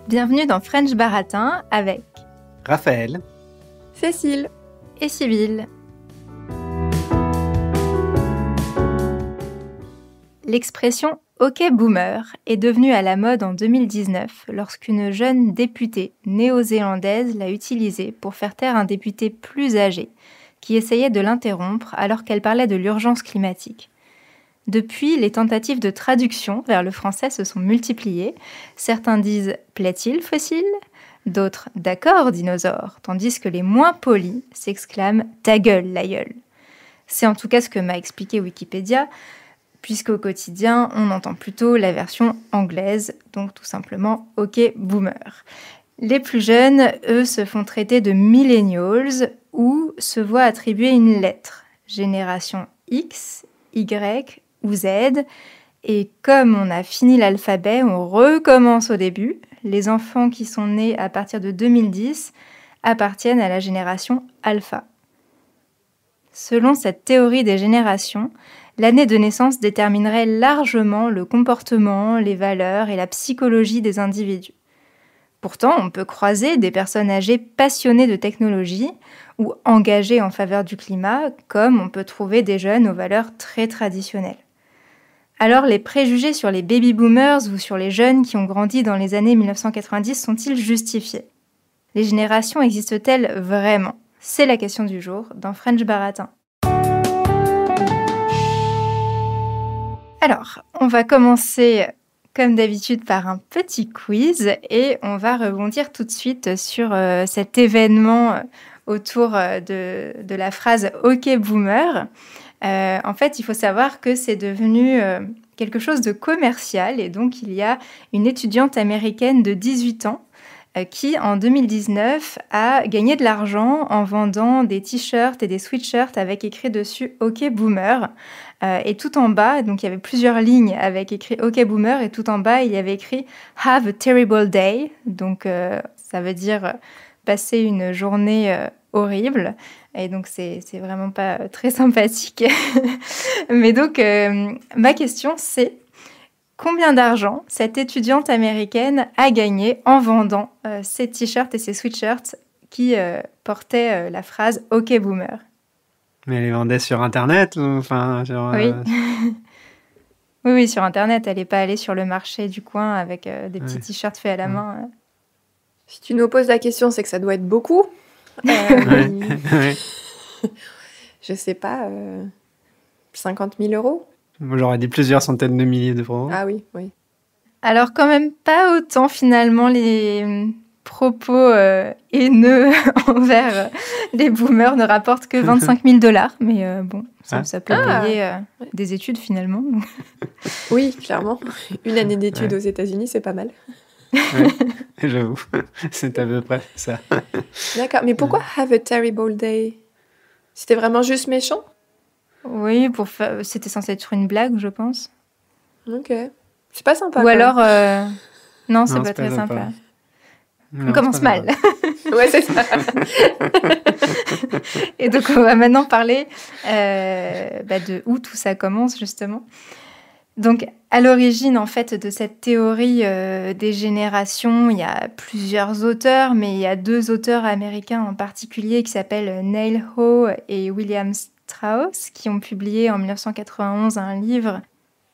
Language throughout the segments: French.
Bienvenue dans French Baratin avec Raphaël, Cécile et Sibylle. L'expression « OK boomer » est devenue à la mode en 2019 lorsqu'une jeune députée néo-zélandaise l'a utilisée pour faire taire un député plus âgé qui essayait de l'interrompre alors qu'elle parlait de l'urgence climatique. Depuis, les tentatives de traduction vers le français se sont multipliées. Certains disent « plaît-il, fossile ?» D'autres « d'accord, dinosaure », tandis que les moins polis s'exclament « ta gueule, la gueule ». C'est en tout cas ce que m'a expliqué Wikipédia, puisqu'au quotidien, on entend plutôt la version anglaise, donc tout simplement « OK boomer ». Les plus jeunes, eux, se font traiter de millennials ou se voient attribuer une lettre, génération X, Y ou Z, et comme on a fini l'alphabet, on recommence au début. Les enfants qui sont nés à partir de 2010 appartiennent à la génération alpha. Selon cette théorie des générations, l'année de naissance déterminerait largement le comportement, les valeurs et la psychologie des individus. Pourtant, on peut croiser des personnes âgées passionnées de technologie ou engagées en faveur du climat, comme on peut trouver des jeunes aux valeurs très traditionnelles. Alors, les préjugés sur les baby boomers ou sur les jeunes qui ont grandi dans les années 1990 sont-ils justifiés ? Les générations existent-elles vraiment ? C'est la question du jour dans French Baratin. Alors, on va commencer comme d'habitude par un petit quiz et on va rebondir tout de suite sur cet événement autour de la phrase « OK boomer ». En fait, il faut savoir que c'est devenu quelque chose de commercial et donc il y a une étudiante américaine de 18 ans qui, en 2019, a gagné de l'argent en vendant des t-shirts et des sweatshirts avec écrit dessus « OK boomer ». Et tout en bas, donc il y avait plusieurs lignes avec écrit « OK boomer » et tout en bas, il y avait écrit « Have a terrible day ». Donc ça veut dire passer une journée horrible. Et donc, c'est vraiment pas très sympathique. Mais donc, ma question, c'est combien d'argent cette étudiante américaine a gagné en vendant ces t-shirts et ces sweatshirts qui portaient la phrase « OK boomer ». Mais elle les vendait sur Internet ou Oui. Oui, sur Internet. Elle n'est pas allée sur le marché du coin avec des petits t-shirts faits à la main. Si tu nous poses la question, c'est que ça doit être beaucoup. Ouais. Je sais pas, 50 000 euros. Moi, j'aurais dit plusieurs centaines de milliers d'euros. Ah oui. Alors quand même pas autant finalement les propos haineux envers les boomers ne rapportent que 25 000 $. Mais bon, ça peut payer des études finalement. Oui, clairement. Une année d'études aux États-Unis, c'est pas mal. Ouais, j'avoue, c'est à peu près ça. D'accord, mais pourquoi have a terrible day ? C'était vraiment juste méchant ? Oui, c'était censé être une blague, je pense. Ok. C'est pas sympa. Ou alors, non, c'est pas très sympa. Non, on commence mal. Ouais, c'est ça. Et donc, on va maintenant parler de où tout ça commence, justement. Donc, à l'origine, en fait, de cette théorie des générations, il y a plusieurs auteurs, mais il y a deux auteurs américains en particulier qui s'appellent Neil Ho et William Strauss, qui ont publié en 1991 un livre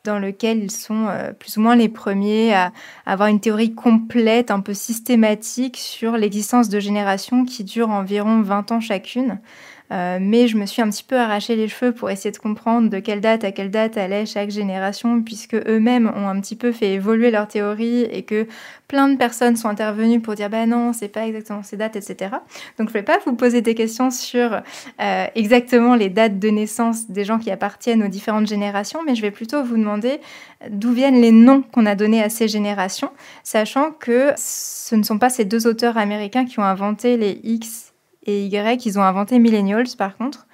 dans lequel ils sont plus ou moins les premiers à avoir une théorie complète, un peu systématique sur l'existence de générations qui durent environ 20 ans chacune. Mais je me suis un petit peu arraché les cheveux pour essayer de comprendre de quelle date à quelle date allait chaque génération, puisque eux-mêmes ont un petit peu fait évoluer leur théorie et que plein de personnes sont intervenues pour dire « bah non, c'est pas exactement ces dates, etc. » Donc je ne vais pas vous poser des questions sur exactement les dates de naissance des gens qui appartiennent aux différentes générations, mais je vais plutôt vous demander d'où viennent les noms qu'on a donnés à ces générations, sachant que ce ne sont pas ces deux auteurs américains qui ont inventé les X et Y, ils ont inventé millennials par contre.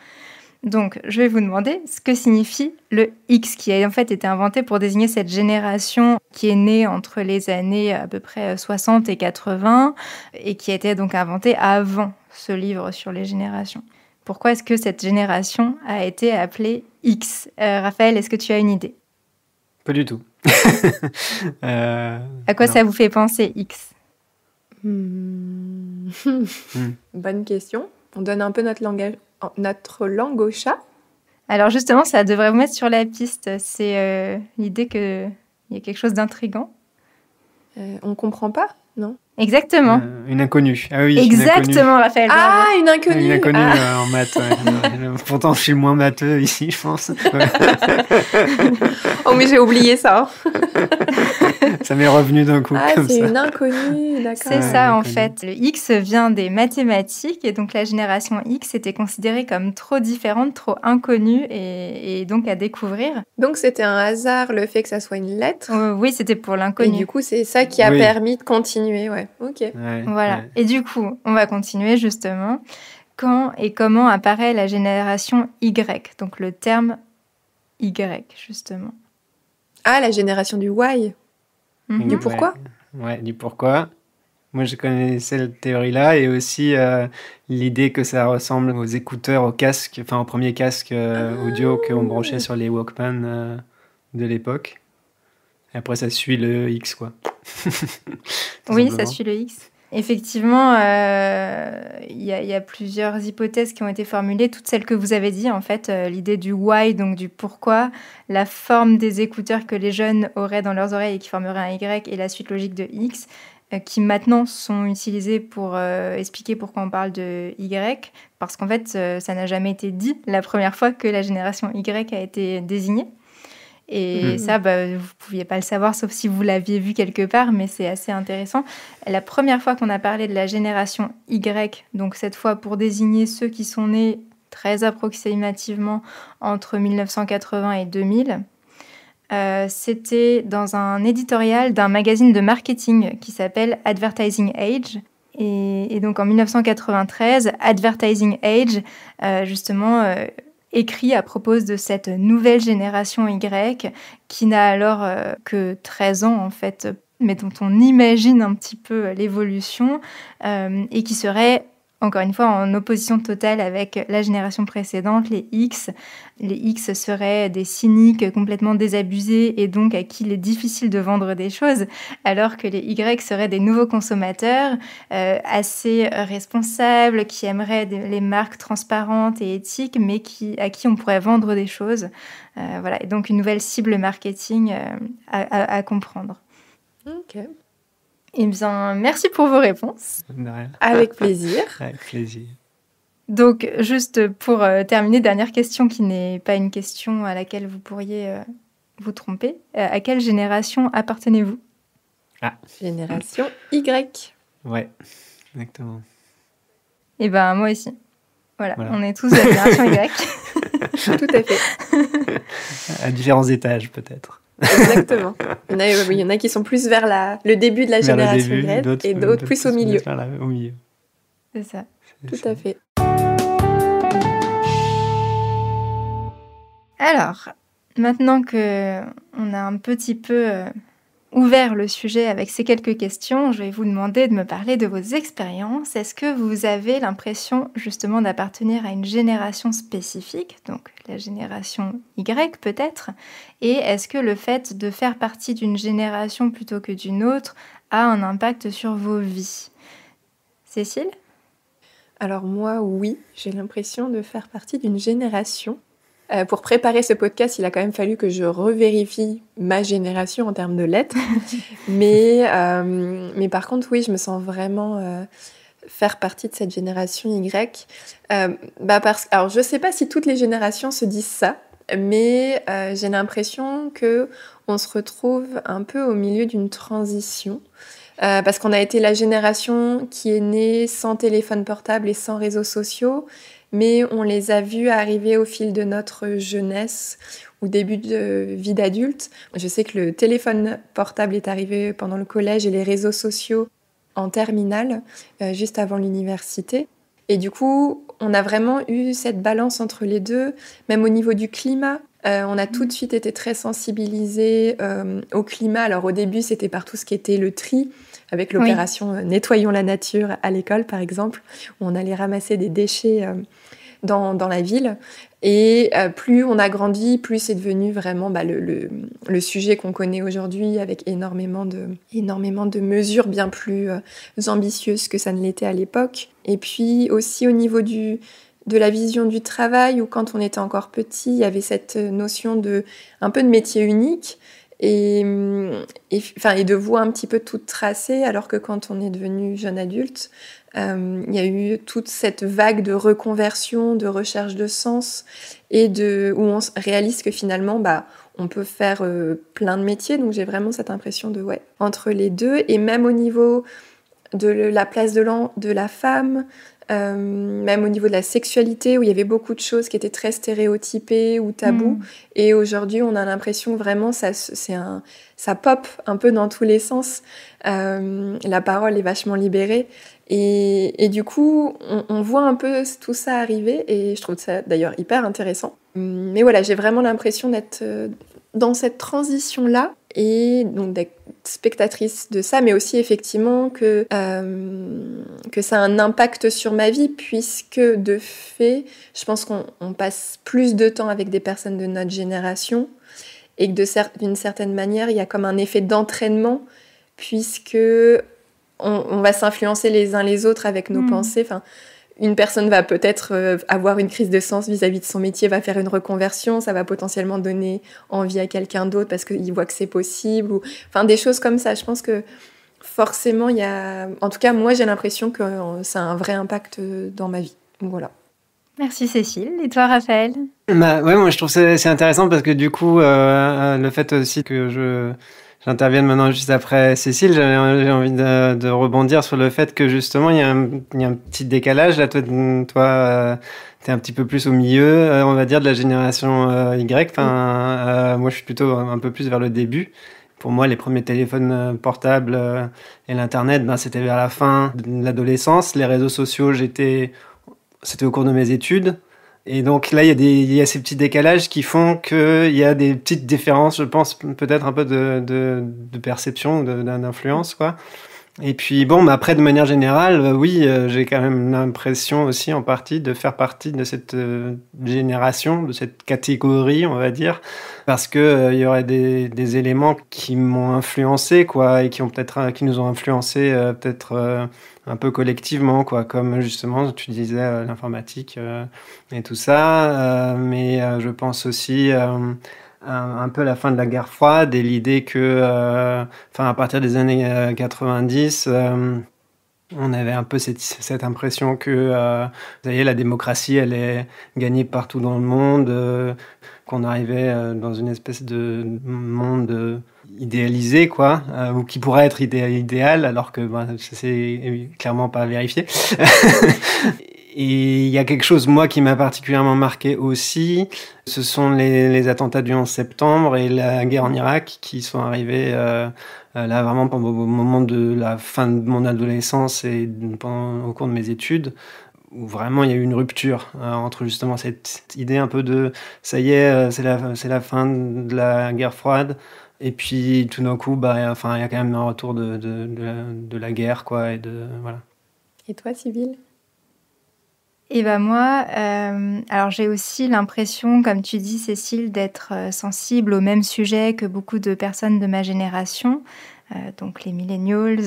Donc, je vais vous demander ce que signifie le X, qui a en fait été inventé pour désigner cette génération qui est née entre les années à peu près 60 et 80 et qui a été donc inventée avant ce livre sur les générations. Pourquoi est-ce que cette génération a été appelée X ? Raphaël, est-ce que tu as une idée ? Pas du tout. À quoi ça vous fait penser, X ? Bonne question. On donne un peu notre langue au chat. Alors justement, ça devrait vous mettre sur la piste. C'est l'idée qu'il y a quelque chose d'intriguant. On comprend pas, non? Exactement. Une inconnue. Ah oui, exactement, Raphaël. Ah, une inconnue. Une inconnue en maths. Ouais. Pourtant, je suis le moins matheux ici, je pense. Ouais. Oh, mais j'ai oublié ça. Ça m'est revenu d'un coup. Ah, comme c'est ça. une inconnue, d'accord. C'est ça, en fait. Le X vient des mathématiques, et donc la génération X était considérée comme trop différente, trop inconnue, et donc à découvrir. Donc, c'était un hasard, le fait que ça soit une lettre. Oui, c'était pour Et l'inconnu. du coup, c'est ça qui a permis de continuer, ouais. Ok. Ouais, Voilà. ouais. Et du coup, on va continuer justement. Quand et comment apparaît la génération Y? Donc le terme Y, justement. Ah, la génération du Y. Mhm. Du pourquoi? Ouais, du pourquoi. Moi, je connaissais cette théorie-là et aussi l'idée que ça ressemble aux écouteurs, aux casques, enfin aux premiers casques audio qu'on branchait sur les Walkman de l'époque. Et après, ça suit le X, quoi. Tout Oui, simplement. ça suit le X. Effectivement, il y a plusieurs hypothèses qui ont été formulées, toutes celles que vous avez dit, en fait, l'idée du why, donc du pourquoi, la forme des écouteurs que les jeunes auraient dans leurs oreilles et qui formeraient un Y, et la suite logique de X, qui maintenant sont utilisées pour expliquer pourquoi on parle de Y, parce qu'en fait, ça n'a jamais été dit la première fois que la génération Y a été désignée. Et ça, vous ne pouviez pas le savoir, sauf si vous l'aviez vu quelque part, mais c'est assez intéressant. La première fois qu'on a parlé de la génération Y, donc cette fois pour désigner ceux qui sont nés très approximativement entre 1980 et 2000, c'était dans un éditorial d'un magazine de marketing qui s'appelle Advertising Age. Et donc en 1993, Advertising Age, justement... écrit à propos de cette nouvelle génération Y qui n'a alors que 13 ans en fait, mais dont on imagine un petit peu l'évolution et qui serait encore une fois en opposition totale avec la génération précédente, les X. Les X seraient des cyniques complètement désabusés et donc à qui il est difficile de vendre des choses, alors que les Y seraient des nouveaux consommateurs assez responsables, qui aimeraient les marques transparentes et éthiques, mais à qui on pourrait vendre des choses. Voilà, et donc une nouvelle cible marketing à comprendre. Ok. Eh bien, merci pour vos réponses. De rien. Avec plaisir. Avec plaisir. Donc, juste pour terminer, dernière question qui n'est pas une question à laquelle vous pourriez vous tromper. À quelle génération appartenez-vous? Génération Y. Ouais, exactement. Eh bien, moi aussi. Voilà, Voilà. on est tous de la génération Y. Tout à fait. À différents étages, peut-être. Exactement. Il y en a qui sont plus vers le début de la Vers le génération début, Y et d'autres plus au milieu. Au milieu. C'est ça. Tout à fait. Alors, maintenant que on a un petit peu ouvert le sujet avec ces quelques questions, je vais vous demander de me parler de vos expériences. Est-ce que vous avez l'impression justement d'appartenir à une génération spécifique, donc la génération Y peut-être, et est-ce que le fait de faire partie d'une génération plutôt que d'une autre a un impact sur vos vies? Cécile? Alors moi, oui, j'ai l'impression de faire partie d'une génération. Pour préparer ce podcast, il a quand même fallu que je revérifie ma génération en termes de lettres. mais par contre, oui, je me sens vraiment faire partie de cette génération Y. Alors, je ne sais pas si toutes les générations se disent ça, mais j'ai l'impression qu'on se retrouve un peu au milieu d'une transition. Parce qu'on a été la génération qui est née sans téléphone portable et sans réseaux sociaux, mais on les a vus arriver au fil de notre jeunesse ou début de vie d'adulte. Je sais que le téléphone portable est arrivé pendant le collège et les réseaux sociaux en terminale, juste avant l'université. Et du coup, on a vraiment eu cette balance entre les deux, même au niveau du climat. On a tout de suite été très sensibilisés au climat. Alors au début, c'était par tout ce qui était le tri, avec l'opération Nettoyons la nature à l'école, par exemple, où on allait ramasser des déchets dans la ville. Et plus on a grandi, plus c'est devenu vraiment le sujet qu'on connaît aujourd'hui, avec énormément de mesures bien plus ambitieuses que ça ne l'était à l'époque. Et puis aussi au niveau de la vision du travail, où quand on était encore petit, il y avait cette notion un peu de métier unique, et de voie un petit peu toute tracée, alors que quand on est devenu jeune adulte, il y a eu toute cette vague de reconversion, de recherche de sens, et où on réalise que finalement, on peut faire plein de métiers. Donc j'ai vraiment cette impression entre les deux, et même au niveau de la place de la femme, même au niveau de la sexualité, où il y avait beaucoup de choses qui étaient très stéréotypées ou tabous. Et aujourd'hui, on a l'impression vraiment ça pop un peu dans tous les sens. La parole est vachement libérée. Et du coup, on voit un peu tout ça arriver, et je trouve ça d'ailleurs hyper intéressant. Mais voilà, j'ai vraiment l'impression d'être dans cette transition-là, et donc d'être spectatrice de ça, mais aussi effectivement que ça a un impact sur ma vie, puisque de fait, je pense qu'on passe plus de temps avec des personnes de notre génération, et que d'une certaine manière, il y a comme un effet d'entraînement, puisque on va s'influencer les uns les autres avec nos pensées. Enfin, une personne va peut-être avoir une crise de sens vis-à-vis de son métier, va faire une reconversion, ça va potentiellement donner envie à quelqu'un d'autre parce qu'il voit que c'est possible, enfin des choses comme ça. Je pense que forcément, il y a... En tout cas, moi, j'ai l'impression que ça a un vrai impact dans ma vie. Donc, voilà. Merci Cécile. Et toi, Raphaël ? Ouais, moi, je trouve c'est intéressant parce que du coup, le fait aussi que j'intervienne maintenant juste après Cécile, j'ai envie de rebondir sur le fait que justement, il y a un petit décalage. Là, toi, t'es un petit peu plus au milieu, on va dire, de la génération Y. Moi, je suis plutôt un peu plus vers le début. Pour moi, les premiers téléphones portables et l'Internet, c'était vers la fin de l'adolescence. Les réseaux sociaux, c'était au cours de mes études. Et donc là, il y a ces petits décalages qui font qu'il y a des petites différences, je pense, peut-être un peu de perception, d'influence, quoi. Et puis bon, après, de manière générale, oui, j'ai quand même l'impression aussi, en partie, de faire partie de cette génération, de cette catégorie, on va dire, parce que il y aurait des éléments qui m'ont influencé, quoi, et qui nous ont influencé peut-être un peu collectivement, quoi, comme justement tu disais l'informatique et tout ça, mais je pense aussi un peu la fin de la guerre froide et l'idée que à partir des années 90 on avait un peu cette impression que ça y est, la démocratie elle est gagnée partout dans le monde, qu'on arrivait dans une espèce de monde idéalisé, quoi, ou qui pourrait être idéal, alors que c'est clairement pas vérifié. Et il y a quelque chose, moi, qui m'a particulièrement marqué aussi, ce sont les attentats du 11 septembre et la guerre en Irak qui sont arrivés là vraiment au moment de la fin de mon adolescence et au cours de mes études, où vraiment il y a eu une rupture entre justement cette idée un peu de ça y est, c'est la fin de la guerre froide, et puis tout d'un coup, il y a quand même un retour de la guerre, quoi, et voilà. Et toi, Sybille ? Et moi, alors j'ai aussi l'impression, comme tu dis Cécile, d'être sensible au même sujet que beaucoup de personnes de ma génération, donc les millennials,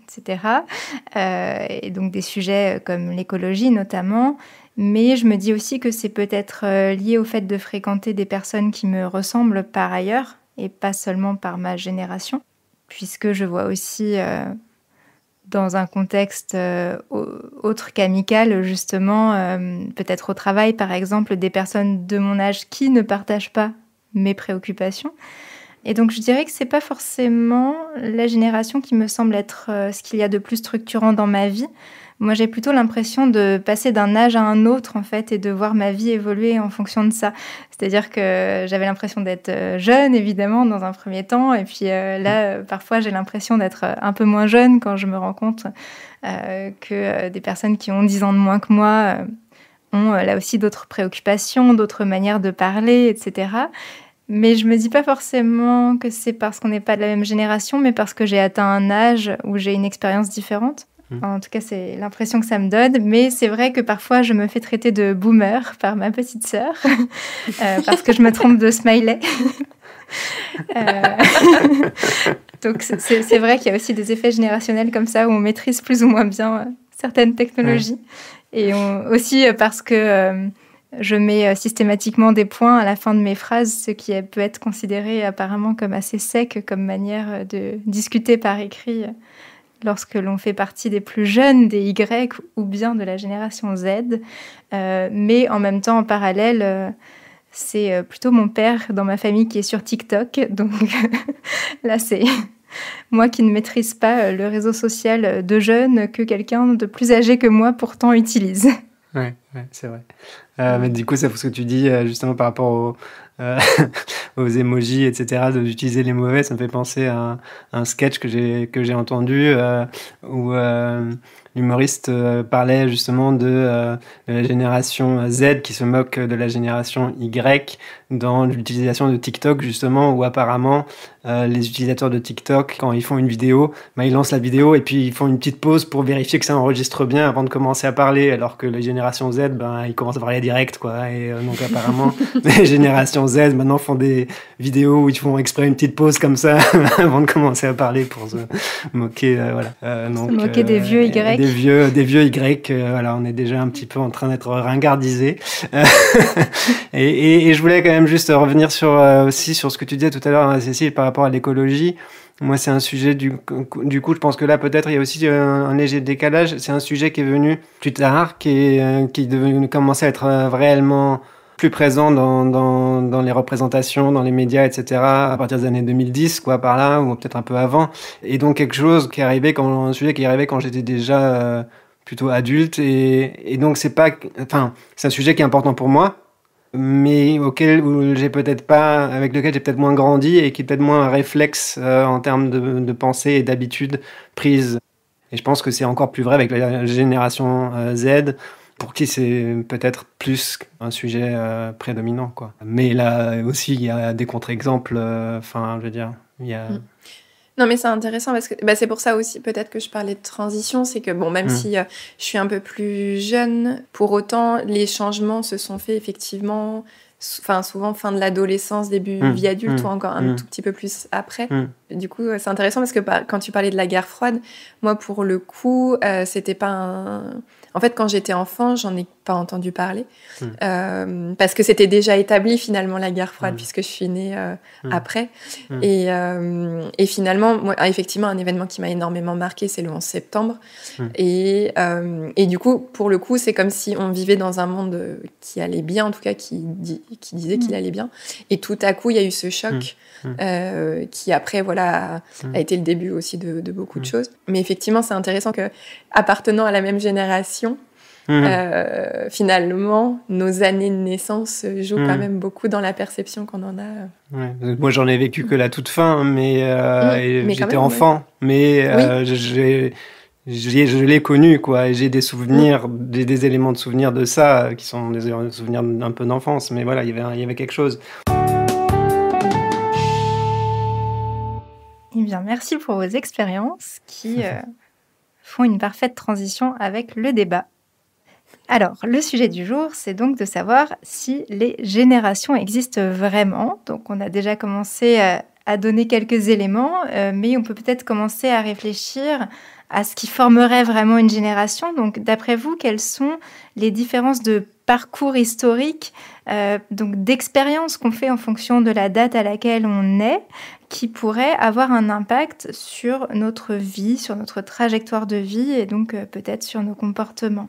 etc. Et donc des sujets comme l'écologie notamment. Mais je me dis aussi que c'est peut-être lié au fait de fréquenter des personnes qui me ressemblent par ailleurs, et pas seulement par ma génération, puisque je vois aussi... dans un contexte autre qu'amical, justement, peut-être au travail, par exemple, des personnes de mon âge qui ne partagent pas mes préoccupations. Et donc, je dirais que c'est pas forcément la génération qui me semble être ce qu'il y a de plus structurant dans ma vie. Moi, j'ai plutôt l'impression de passer d'un âge à un autre, en fait, et de voir ma vie évoluer en fonction de ça. C'est-à-dire que j'avais l'impression d'être jeune, évidemment, dans un premier temps. Et puis là, parfois, j'ai l'impression d'être un peu moins jeune quand je me rends compte que des personnes qui ont 10 ans de moins que moi ont là aussi d'autres préoccupations, d'autres manières de parler, etc. Mais je me dis pas forcément que c'est parce qu'on n'est pas de la même génération, mais parce que j'ai atteint un âge où j'ai une expérience différente. En tout cas, c'est l'impression que ça me donne. Mais c'est vrai que parfois, je me fais traiter de boomer par ma petite sœur parce que je me trompe de smiley. Donc, c'est vrai qu'il y a aussi des effets générationnels comme ça où on maîtrise plus ou moins bien certaines technologies. Et aussi parce que je mets systématiquement des points à la fin de mes phrases, ce qui peut être considéré apparemment comme assez sec comme manière de discuter par écrit lorsque l'on fait partie des plus jeunes, des Y ou bien de la génération Z. Mais en même temps, en parallèle, c'est plutôt mon père dans ma famille qui est sur TikTok. Donc là, c'est moi qui ne maîtrise pas le réseau social de jeunes que quelqu'un de plus âgé que moi pourtant utilise. Ouais, c'est vrai. Mais du coup, c'est ce que tu dis justement par rapport aux emojis, etc., d'utiliser les mauvais, ça me fait penser à un sketch que j'ai entendu où l'humoriste parlait justement de la génération Z qui se moque de la génération Y dans l'utilisation de TikTok, justement, où apparemment les utilisateurs de TikTok, quand ils font une vidéo, ils lancent la vidéo et puis ils font une petite pause pour vérifier que ça enregistre bien avant de commencer à parler, alors que les générations Z, ils commencent à parler direct, quoi. Et donc apparemment, les générations Z maintenant font des vidéos où ils font exprès une petite pause comme ça avant de commencer à parler pour se moquer, voilà. Se moquer des vieux Y. Des vieux Y, voilà, on est déjà un petit peu en train d'être ringardisés. Et je voulais quand même juste revenir aussi sur ce que tu disais tout à l'heure, hein, Cécile, par rapport à l'écologie. Moi, c'est un sujet, du coup, je pense que là, peut-être, il y a aussi un léger décalage. C'est un sujet qui est venu plus tard, qui est devenu, commencé à être réellement plus présent dans les représentations, dans les médias, etc., à partir des années 2010, quoi, par là, ou peut-être un peu avant. Et donc, un sujet qui est arrivé quand j'étais déjà plutôt adulte. Et donc, c'est un sujet qui est important pour moi, mais avec lequel j'ai peut-être moins grandi et qui est peut-être moins un réflexe en termes de pensée et d'habitude prise. Et je pense que c'est encore plus vrai avec la génération Z, pour qui c'est peut-être plus un sujet prédominant, quoi. Mais là aussi, il y a des contre-exemples. Je veux dire, il y a... Non, mais c'est intéressant parce que c'est pour ça aussi peut-être que je parlais de transition, c'est que même si je suis un peu plus jeune, pour autant les changements se sont faits effectivement, souvent fin de l'adolescence, début vie adulte ou encore un tout petit peu plus après. Du coup, c'est intéressant parce que quand tu parlais de la guerre froide, moi pour le coup, c'était pas En fait, quand j'étais enfant, j'en ai pas entendu parler parce que c'était déjà établi finalement la guerre froide puisque je suis née après. Et finalement, moi, effectivement, un événement qui m'a énormément marqué, c'est le 11 septembre. Et du coup, pour le coup, c'est comme si on vivait dans un monde qui allait bien, en tout cas qui disait qu'il allait bien. Et tout à coup, il y a eu ce choc qui après, a été le début aussi de beaucoup de choses. Mais effectivement, c'est intéressant que, appartenant à la même génération, finalement, nos années de naissance jouent quand même beaucoup dans la perception qu'on en a. Ouais. Moi, j'en ai vécu que la toute fin, mais j'étais enfant. Mais je l'ai connu, quoi. Et j'ai des souvenirs, des éléments de souvenirs de ça, qui sont des souvenirs un peu d'enfance. Mais voilà, il y avait quelque chose. Eh bien, merci pour vos expériences qui font une parfaite transition avec le débat. Alors, le sujet du jour, c'est donc de savoir si les générations existent vraiment. Donc, on a déjà commencé à donner quelques éléments, mais on peut peut-être commencer à réfléchir à ce qui formerait vraiment une génération. Donc, d'après vous, quelles sont les différences de parcours historique, donc d'expérience qu'on fait en fonction de la date à laquelle on est, qui pourrait avoir un impact sur notre vie, sur notre trajectoire de vie et donc peut-être sur nos comportements?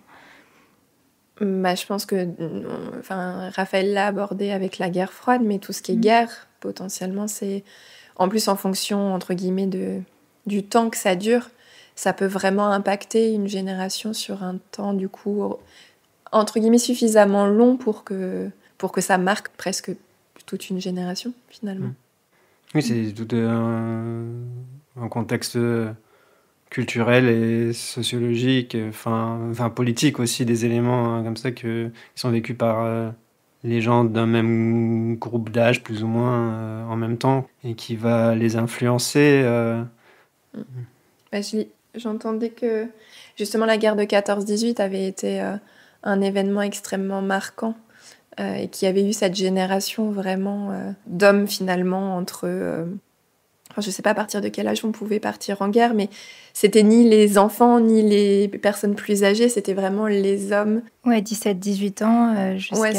Je pense que Raphaël l'a abordé avec la guerre froide, mais tout ce qui est guerre, potentiellement, c'est en plus en fonction, entre guillemets, du temps que ça dure, ça peut vraiment impacter une génération sur un temps, du coup, entre guillemets, suffisamment long pour que ça marque presque toute une génération, finalement. Oui, c'est tout un contexte culturel et sociologique, politique aussi, des éléments comme ça qui sont vécus par les gens d'un même groupe d'âge, plus ou moins, en même temps, et qui va les influencer. J'entendais que justement la guerre de 14-18 avait été un événement extrêmement marquant et qu'il y avait eu cette génération vraiment d'hommes finalement entre... je ne sais pas à partir de quel âge on pouvait partir en guerre, mais c'était ni les enfants ni les personnes plus âgées, c'était vraiment les hommes. Ouais, 17-18 ans jusqu'à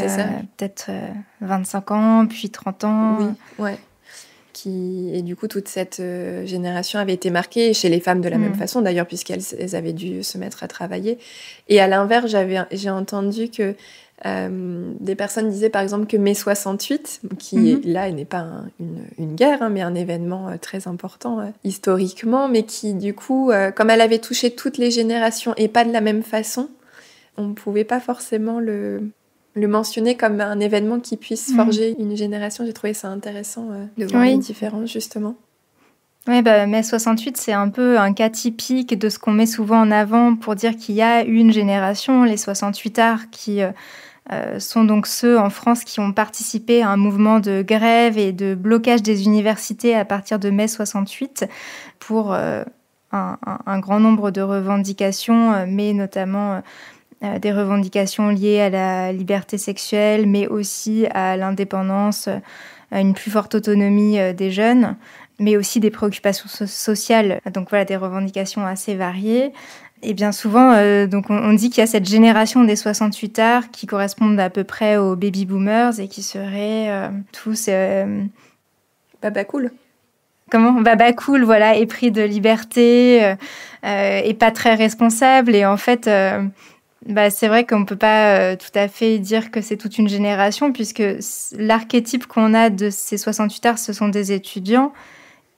peut-être 25 ans, puis 30 ans. Oui, ouais. Et du coup, toute cette génération avait été marquée, chez les femmes de la même façon d'ailleurs, puisqu'elles avaient dû se mettre à travailler. Et à l'inverse, j'ai entendu que des personnes disaient par exemple que mai 68, qui là n'est pas une guerre, mais un événement très important historiquement, mais qui du coup, comme elle avait touché toutes les générations et pas de la même façon, on ne pouvait pas forcément le mentionner comme un événement qui puisse forger une génération. J'ai trouvé ça intéressant de voir les différences, justement. Oui, mai 68, c'est un peu un cas typique de ce qu'on met souvent en avant pour dire qu'il y a une génération, les 68ards, qui sont donc ceux en France qui ont participé à un mouvement de grève et de blocage des universités à partir de mai 68 pour un grand nombre de revendications, mais notamment... des revendications liées à la liberté sexuelle, mais aussi à l'indépendance, à une plus forte autonomie des jeunes, mais aussi des préoccupations sociales. Donc voilà, des revendications assez variées. Et bien souvent, donc on dit qu'il y a cette génération des 68ards qui correspondent à peu près aux baby boomers et qui seraient tous... Baba cool. Comment ? Baba cool, voilà, épris de liberté et pas très responsable. Et en fait... c'est vrai qu'on ne peut pas tout à fait dire que c'est toute une génération, puisque l'archétype qu'on a de ces 68ards, ce sont des étudiants.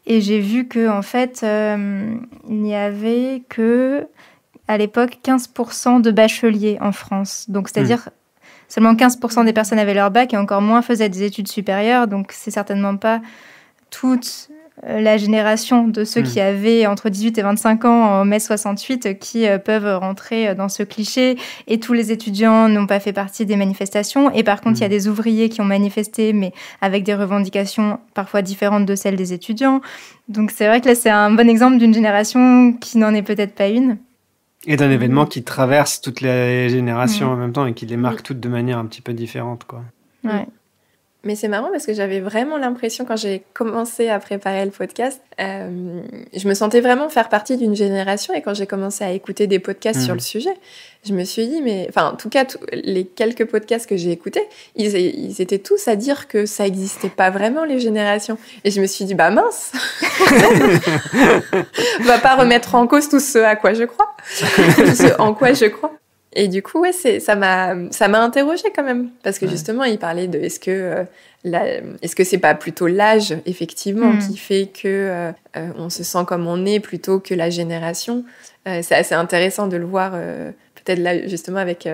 Et j'ai vu qu'en fait, il n'y avait que, à l'époque, 15% de bacheliers en France. Donc, c'est-à-dire seulement 15% des personnes avaient leur bac et encore moins faisaient des études supérieures. Donc, c'est certainement pas toute... la génération de ceux qui avaient entre 18 et 25 ans en mai 68 qui peuvent rentrer dans ce cliché, et tous les étudiants n'ont pas fait partie des manifestations. Et par contre, il y a des ouvriers qui ont manifesté, mais avec des revendications parfois différentes de celles des étudiants. Donc c'est vrai que là, c'est un bon exemple d'une génération qui n'en est peut-être pas une. Et d'un événement qui traverse toutes les générations en même temps et qui les marque toutes de manière un petit peu différente, quoi. Ouais. Mais c'est marrant parce que j'avais vraiment l'impression, quand j'ai commencé à préparer le podcast, je me sentais vraiment faire partie d'une génération. Et quand j'ai commencé à écouter des podcasts sur le sujet, je me suis dit, en tout cas, les quelques podcasts que j'ai écoutés, ils étaient tous à dire que ça n'existait pas vraiment, les générations. Et je me suis dit, mince, on va pas remettre en cause tout ce à quoi je crois, tout ce en quoi je crois. Et du coup, ça m'a interrogée quand même, parce que justement, il parlait de est-ce que c'est pas plutôt l'âge effectivement qui fait que on se sent comme on est plutôt que la génération. C'est assez intéressant de le voir peut-être là justement avec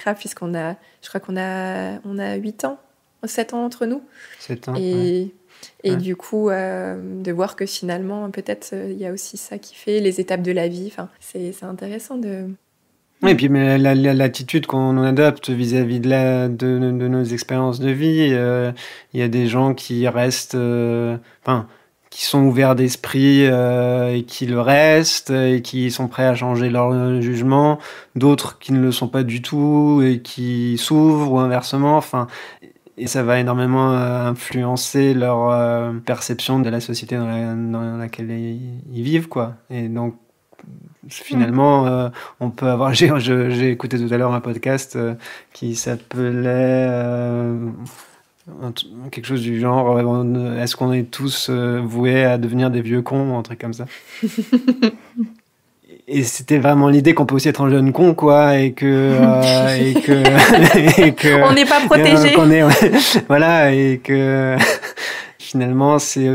Raph, puisqu'on a, je crois qu'on a 8 ans, 7 ans entre nous. 7 ans. Et du coup, de voir que finalement, peut-être il y a aussi ça qui fait les étapes de la vie. Enfin, c'est intéressant de... Et puis mais l'attitude qu'on adopte vis-à-vis de nos expériences de vie, il y a des gens qui restent, qui sont ouverts d'esprit et qui le restent et qui sont prêts à changer leur jugement, d'autres qui ne le sont pas du tout et qui s'ouvrent ou inversement. Et ça va énormément influencer leur perception de la société dans laquelle ils vivent, quoi. Et donc finalement, on peut avoir... J'ai écouté tout à l'heure un podcast qui s'appelait quelque chose du genre est-ce qu'on est tous voués à devenir des vieux cons, un truc comme ça. Et c'était vraiment l'idée qu'on peut aussi être un jeune con, quoi, et que on n'est pas protégé. Voilà, et que finalement c'est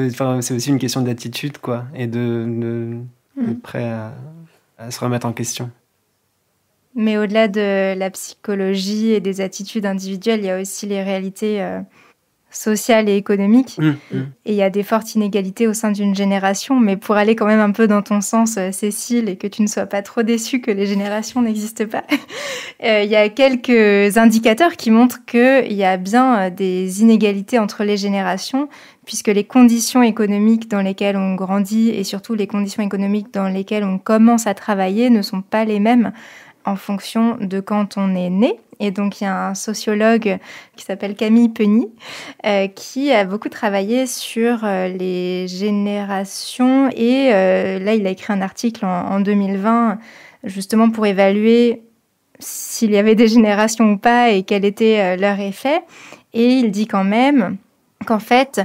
aussi une question d'attitude, quoi, et d'être prêt à se remettre en question. Mais au-delà de la psychologie et des attitudes individuelles, il y a aussi les réalités sociales et économiques. Et il y a des fortes inégalités au sein d'une génération. Mais pour aller quand même un peu dans ton sens, Cécile, et que tu ne sois pas trop déçue que les générations n'existent pas, il y a quelques indicateurs qui montrent qu'il y a bien des inégalités entre les générations, puisque les conditions économiques dans lesquelles on grandit et surtout les conditions économiques dans lesquelles on commence à travailler ne sont pas les mêmes en fonction de quand on est né. Et donc, il y a un sociologue qui s'appelle Camille Penny qui a beaucoup travaillé sur les générations. Et là, il a écrit un article en 2020 justement pour évaluer s'il y avait des générations ou pas et quel était leur effet. Et il dit quand même qu'en fait,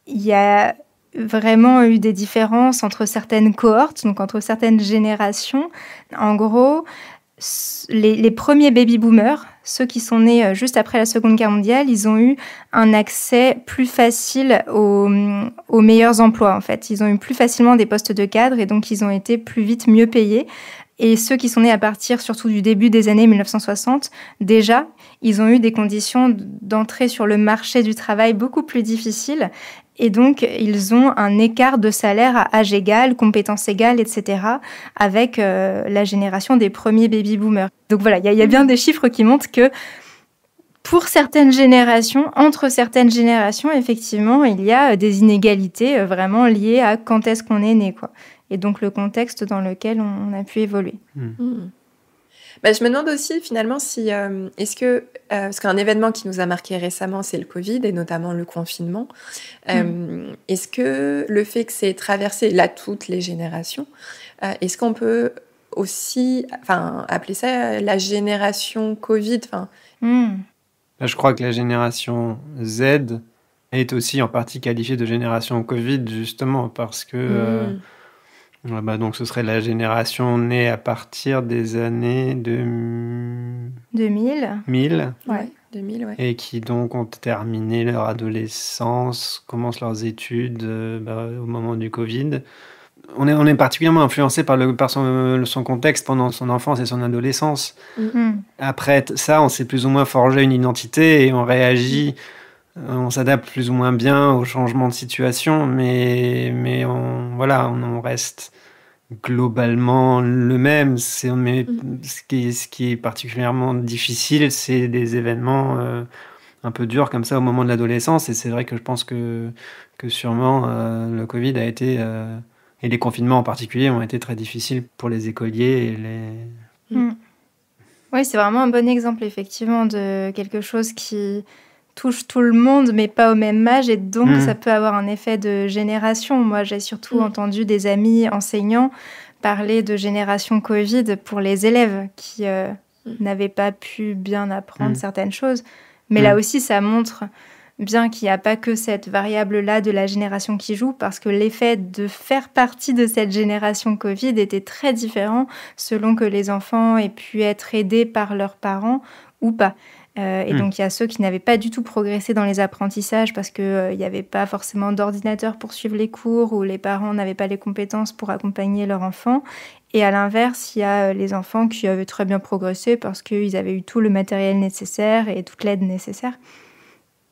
il y a vraiment eu des différences entre certaines cohortes, donc entre certaines générations. En gros, les premiers baby-boomers, ceux qui sont nés juste après la Seconde Guerre mondiale, ils ont eu un accès plus facile aux meilleurs emplois, en fait. Ils ont eu plus facilement des postes de cadre et donc ils ont été plus vite mieux payés. Et ceux qui sont nés à partir surtout du début des années 1960, déjà, ils ont eu des conditions d'entrée sur le marché du travail beaucoup plus difficiles. Et donc, ils ont un écart de salaire à âge égal, compétences égales, etc., avec la génération des premiers baby-boomers. Donc voilà, il y a bien des chiffres qui montrent que pour certaines générations, entre certaines générations, effectivement, il y a des inégalités vraiment liées à quand est-ce qu'on est né, quoi. Et donc le contexte dans lequel on a pu évoluer. Bah, je me demande aussi finalement si est-ce que parce qu'un événement qui nous a marqué récemment, c'est le Covid et notamment le confinement. Est-ce que le fait que c'est traversé là toutes les générations, est-ce qu'on peut aussi, appeler ça la génération Covid, Je crois que la génération Z est aussi en partie qualifiée de génération Covid justement parce que donc ce serait la génération née à partir des années 2000. Ouais, 2000, ouais. Et qui donc ont terminé leur adolescence, commencent leurs études au moment du Covid. On est particulièrement influencé par son contexte pendant son enfance et son adolescence. Après ça, on s'est plus ou moins forgé une identité et on réagit, on s'adapte plus ou moins bien aux changements de situation, mais on reste globalement le même. Ce qui est particulièrement difficile, c'est des événements un peu durs comme ça au moment de l'adolescence. Et c'est vrai que je pense que sûrement le Covid a été, et les confinements en particulier, ont été très difficiles pour les écoliers. Oui, c'est vraiment un bon exemple, effectivement, de quelque chose qui touche tout le monde, mais pas au même âge, et donc ça peut avoir un effet de génération. Moi, j'ai surtout entendu des amis enseignants parler de génération Covid pour les élèves qui n'avaient pas pu bien apprendre certaines choses. Mais là aussi, ça montre bien qu'il n'y a pas que cette variable-là de la génération qui joue, parce que l'effet de faire partie de cette génération Covid était très différent selon que les enfants aient pu être aidés par leurs parents ou pas. Et donc, il y a ceux qui n'avaient pas du tout progressé dans les apprentissages parce qu'il n'y avait pas forcément d'ordinateur pour suivre les cours ou les parents n'avaient pas les compétences pour accompagner leur enfant. Et à l'inverse, il y a les enfants qui avaient très bien progressé parce qu'ils avaient eu tout le matériel nécessaire et toute l'aide nécessaire.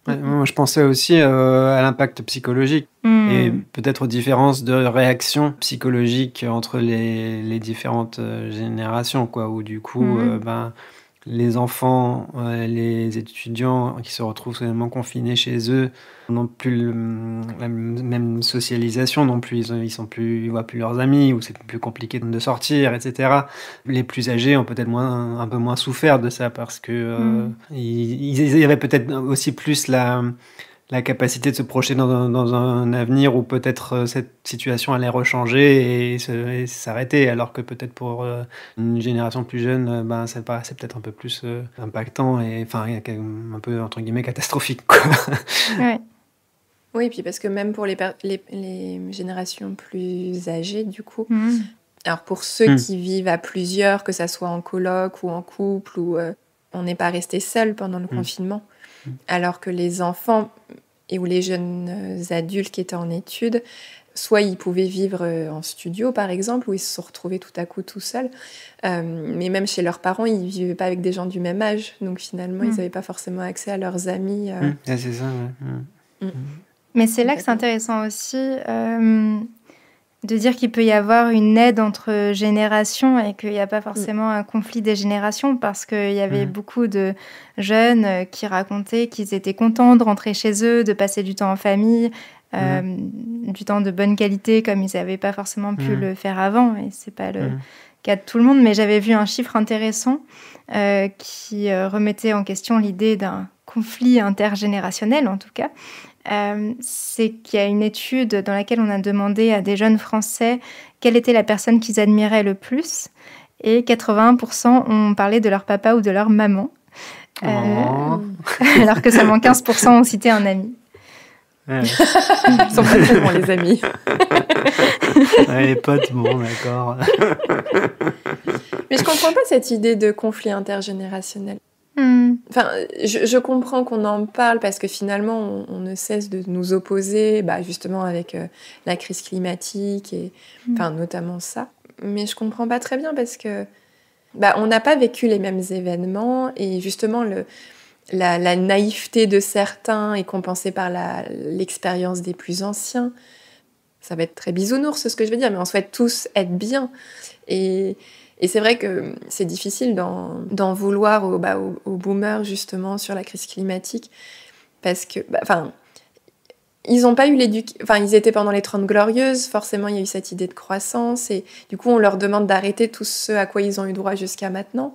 Moi, je pensais aussi à l'impact psychologique et peut-être aux différences de réaction psychologique entre les différentes générations, quoi, où du coup, les enfants, les étudiants qui se retrouvent soudainement confinés chez eux n'ont plus la même socialisation non plus. Ils voient plus leurs amis, ou c'est plus compliqué de sortir, etc. Les plus âgés ont peut-être un peu moins souffert de ça parce que il y avait peut-être aussi plus la capacité de se projeter dans un avenir où peut-être cette situation allait rechanger et s'arrêter, alors que peut-être pour une génération plus jeune, c'est peut-être un peu plus impactant et un peu entre guillemets catastrophique, quoi. Ouais. Oui, puis parce que même pour les générations plus âgées, du coup, alors pour ceux qui vivent à plusieurs, que ça soit en coloc ou en couple, ou on n'est pas resté seul pendant le confinement, alors que les enfants ou les jeunes adultes qui étaient en études, soit ils pouvaient vivre en studio, par exemple, où ils se sont retrouvés tout à coup tout seuls, mais même chez leurs parents, ils ne vivaient pas avec des gens du même âge, donc finalement, ils n'avaient pas forcément accès à leurs amis. C'est ça, ouais. Mais c'est là que c'est intéressant aussi de dire qu'il peut y avoir une aide entre générations et qu'il n'y a pas forcément un conflit des générations, parce qu'il y avait beaucoup de jeunes qui racontaient qu'ils étaient contents de rentrer chez eux, de passer du temps en famille, du temps de bonne qualité comme ils n'avaient pas forcément pu le faire avant. Et c'est pas le cas de tout le monde, mais j'avais vu un chiffre intéressant qui remettait en question l'idée d'un conflit intergénérationnel, en tout cas. C'est qu'il y a une étude dans laquelle on a demandé à des jeunes Français quelle était la personne qu'ils admiraient le plus. Et 81% ont parlé de leur papa ou de leur maman. Alors que seulement 15% ont cité un ami. Ils sont pas très bons, les amis. Les potes, bon, d'accord. Mais je comprends pas cette idée de conflit intergénérationnel. Enfin, je comprends qu'on en parle parce que finalement, on ne cesse de nous opposer, justement avec la crise climatique et notamment ça. Mais je comprends pas très bien parce que on n'a pas vécu les mêmes événements et justement la naïveté de certains est compensée par l'expérience des plus anciens. Ça va être très bisounours ce que je veux dire, mais on souhaite tous être bien. Et c'est vrai que c'est difficile d'en vouloir aux boomers justement sur la crise climatique parce que, ils n'ont pas eu ils étaient pendant les 30 glorieuses, forcément il y a eu cette idée de croissance et du coup on leur demande d'arrêter tout ce à quoi ils ont eu droit jusqu'à maintenant.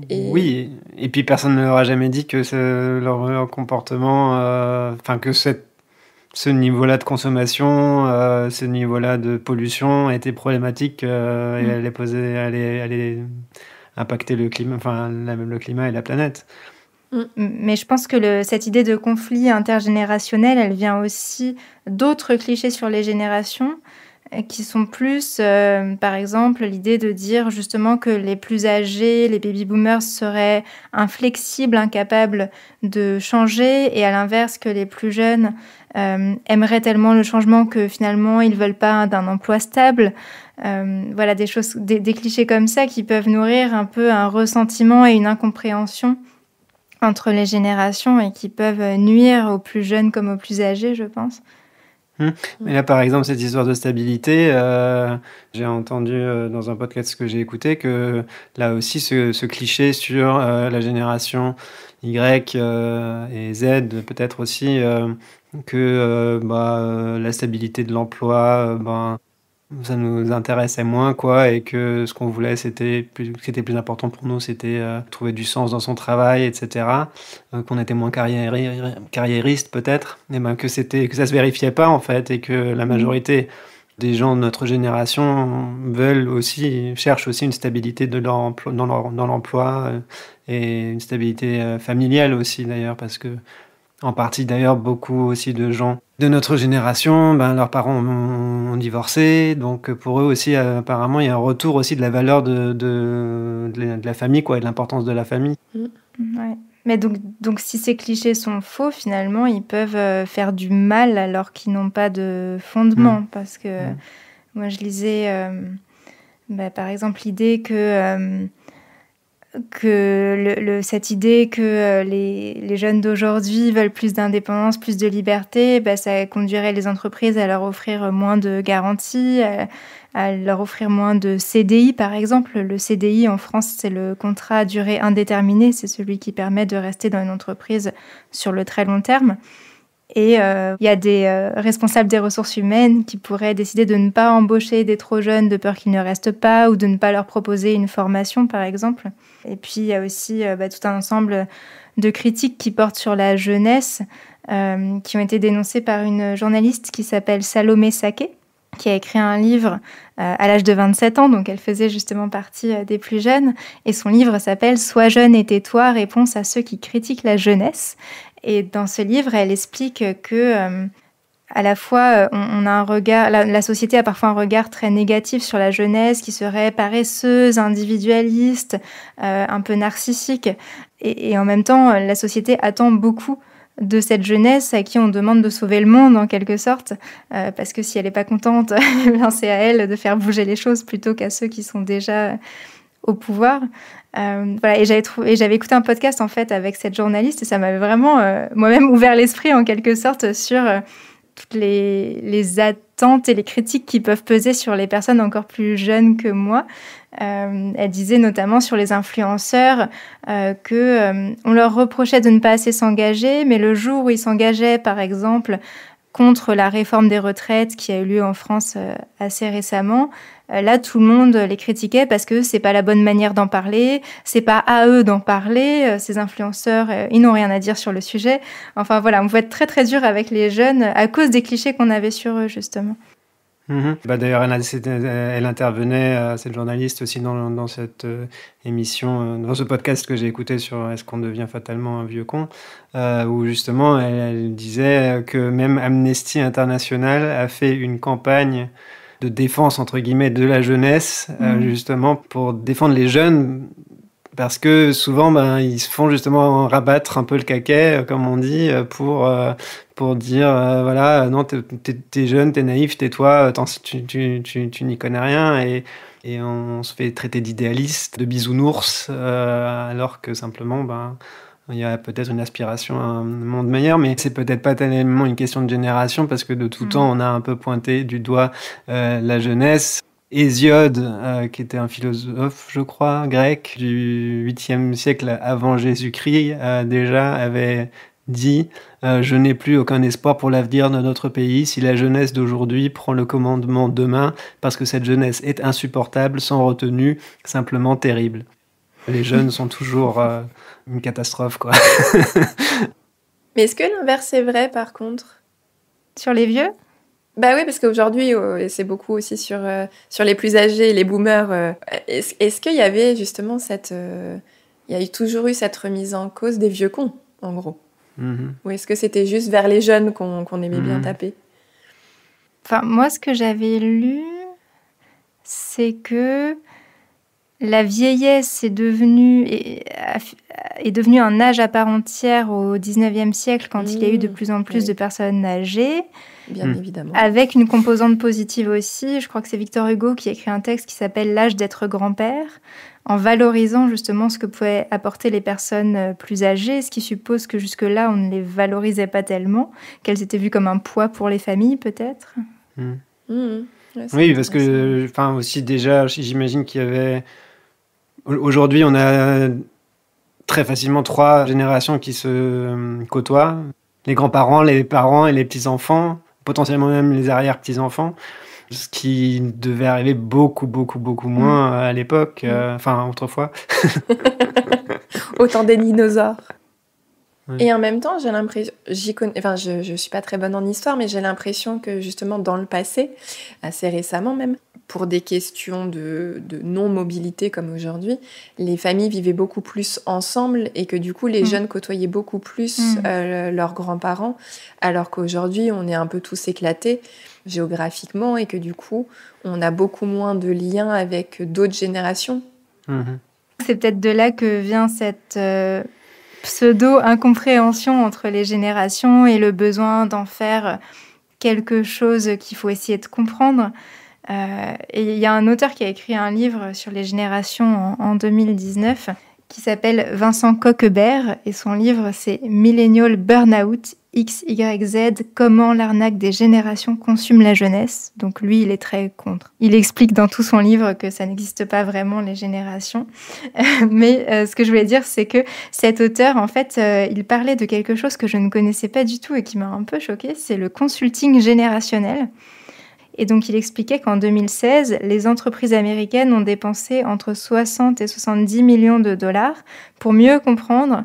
Oui, et puis personne ne leur a jamais dit que leur comportement, que ce niveau-là de consommation, ce niveau-là de pollution était problématique et allait impacter le climat, le climat et la planète. Mais je pense que cette idée de conflit intergénérationnel, elle vient aussi d'autres clichés sur les générations qui sont plus, par exemple, l'idée de dire justement que les plus âgés, les baby-boomers, seraient inflexibles, incapables de changer, et à l'inverse que les plus jeunes aimeraient tellement le changement que finalement ils ne veulent pas d'un emploi stable. Voilà, des choses, des clichés comme ça qui peuvent nourrir un peu un ressentiment et une incompréhension entre les générations et qui peuvent nuire aux plus jeunes comme aux plus âgés, je pense. Mais là, par exemple, cette histoire de stabilité, j'ai entendu dans un podcast que j'ai écouté que là aussi, ce cliché sur la génération Y et Z, peut-être aussi que la stabilité de l'emploi, ça nous intéressait moins, quoi, et que ce qu'on voulait, ce qui était plus important pour nous, c'était trouver du sens dans son travail, etc. Qu'on était moins carriériste, peut-être, et que ça se vérifiait pas, en fait, et que la majorité des gens de notre génération cherchent aussi une stabilité dans l'emploi et une stabilité familiale aussi, d'ailleurs, parce que en partie, d'ailleurs, beaucoup aussi de gens de notre génération, leurs parents ont divorcé, donc pour eux aussi, apparemment, il y a un retour aussi de la valeur de la famille, quoi, et de l'importance de la famille. Ouais. Mais donc, si ces clichés sont faux, finalement, ils peuvent faire du mal alors qu'ils n'ont pas de fondement. Parce que moi, je lisais, par exemple, l'idée cette idée que les jeunes d'aujourd'hui veulent plus d'indépendance, plus de liberté, ça conduirait les entreprises à leur offrir moins de garanties, à leur offrir moins de CDI, par exemple. Le CDI en France, c'est le contrat à durée indéterminée, c'est celui qui permet de rester dans une entreprise sur le très long terme. Et il y a des responsables des ressources humaines qui pourraient décider de ne pas embaucher des trop jeunes de peur qu'ils ne restent pas ou de ne pas leur proposer une formation, par exemple. Et puis, il y a aussi tout un ensemble de critiques qui portent sur la jeunesse, qui ont été dénoncées par une journaliste qui s'appelle Salomé Saké, qui a écrit un livre à l'âge de 27 ans, donc elle faisait justement partie des plus jeunes. Et son livre s'appelle « Sois jeune et tais-toi, réponse à ceux qui critiquent la jeunesse ». Et dans ce livre, elle explique que à la fois, on a un regard, la société a parfois un regard très négatif sur la jeunesse, qui serait paresseuse, individualiste, un peu narcissique. Et en même temps, la société attend beaucoup de cette jeunesse à qui on demande de sauver le monde, en quelque sorte, parce que si elle n'est pas contente, c'est à elle de faire bouger les choses plutôt qu'à ceux qui sont déjà au pouvoir. Et j'avais écouté un podcast en fait avec cette journaliste et ça m'avait vraiment moi-même ouvert l'esprit en quelque sorte sur toutes les attentes et les critiques qui peuvent peser sur les personnes encore plus jeunes que moi. Elle disait notamment sur les influenceurs que on leur reprochait de ne pas assez s'engager, mais le jour où ils s'engageaient par exemple contre la réforme des retraites qui a eu lieu en France assez récemment. Là, tout le monde les critiquait parce que c'est pas la bonne manière d'en parler, c'est pas à eux d'en parler, ces influenceurs, ils n'ont rien à dire sur le sujet. Enfin voilà, on peut être très très dur avec les jeunes à cause des clichés qu'on avait sur eux, justement. D'ailleurs, elle intervenait, cette journaliste aussi dans cette émission, dans ce podcast que j'ai écouté sur Est-ce qu'on devient fatalement un vieux con, où justement elle disait que même Amnesty International a fait une campagne de défense entre guillemets de la jeunesse, justement pour défendre les jeunes. Parce que souvent, ils se font justement rabattre un peu le caquet, comme on dit, pour dire, voilà, non, t'es jeune, t'es naïf, tais-toi, tu n'y connais rien. Et on se fait traiter d'idéaliste, de bisounours, alors que simplement, il y a peut-être une aspiration à un monde meilleur, mais c'est peut-être pas tellement une question de génération, parce que de tout temps, on a un peu pointé du doigt la jeunesse. Hésiode, qui était un philosophe, je crois, grec, du 8e siècle avant Jésus-Christ, déjà avait dit « Je n'ai plus aucun espoir pour l'avenir de notre pays si la jeunesse d'aujourd'hui prend le commandement demain, parce que cette jeunesse est insupportable, sans retenue, simplement terrible. » Les jeunes sont toujours une catastrophe, quoi. Mais est-ce que l'inverse est vrai, par contre ? Sur les vieux ? Bah oui, parce qu'aujourd'hui, c'est beaucoup aussi sur les plus âgés, les boomers. Est-ce qu'il y avait justement il y a toujours eu cette remise en cause des vieux cons, en gros ? Ou est-ce que c'était juste vers les jeunes qu'on aimait bien taper ? Enfin, moi, ce que j'avais lu, c'est que la vieillesse est devenue un âge à part entière au 19e siècle, quand il y a eu de plus en plus de personnes âgées. Bien évidemment. Avec une composante positive aussi. Je crois que c'est Victor Hugo qui a écrit un texte qui s'appelle « L'âge d'être grand-père », en valorisant justement ce que pouvaient apporter les personnes plus âgées, ce qui suppose que jusque-là, on ne les valorisait pas tellement, qu'elles étaient vues comme un poids pour les familles, peut-être. Ouais, oui, parce que, aussi déjà, j'imagine qu'il y avait... Aujourd'hui, on a très facilement 3 générations qui se côtoient. Les grands-parents, les parents et les petits-enfants, potentiellement même les arrière-petits-enfants, ce qui devait arriver beaucoup moins à l'époque, autrefois. Autant des dinosaures. Ouais. Et en même temps, j'ai l'impression, je suis pas très bonne en histoire, mais j'ai l'impression que justement dans le passé, assez récemment même, pour des questions de non-mobilité comme aujourd'hui, les familles vivaient beaucoup plus ensemble et que du coup les jeunes côtoyaient beaucoup plus leurs grands-parents, alors qu'aujourd'hui on est un peu tous éclatés géographiquement et que du coup on a beaucoup moins de liens avec d'autres générations. C'est peut-être de là que vient cette pseudo-incompréhension entre les générations et le besoin d'en faire quelque chose qu'il faut essayer de comprendre. Et il y a un auteur qui a écrit un livre sur les générations en 2019 qui s'appelle Vincent Coquebert, et son livre c'est Millennial Burnout XYZ, comment l'arnaque des générations consume la jeunesse. Donc lui, il est très contre. Il explique dans tout son livre que ça n'existe pas vraiment, les générations. Mais ce que je voulais dire, c'est que cet auteur, en fait, il parlait de quelque chose que je ne connaissais pas du tout et qui m'a un peu choquée, c'est le consulting générationnel. Et donc, il expliquait qu'en 2016, les entreprises américaines ont dépensé entre 60 et 70 millions de dollars pour mieux comprendre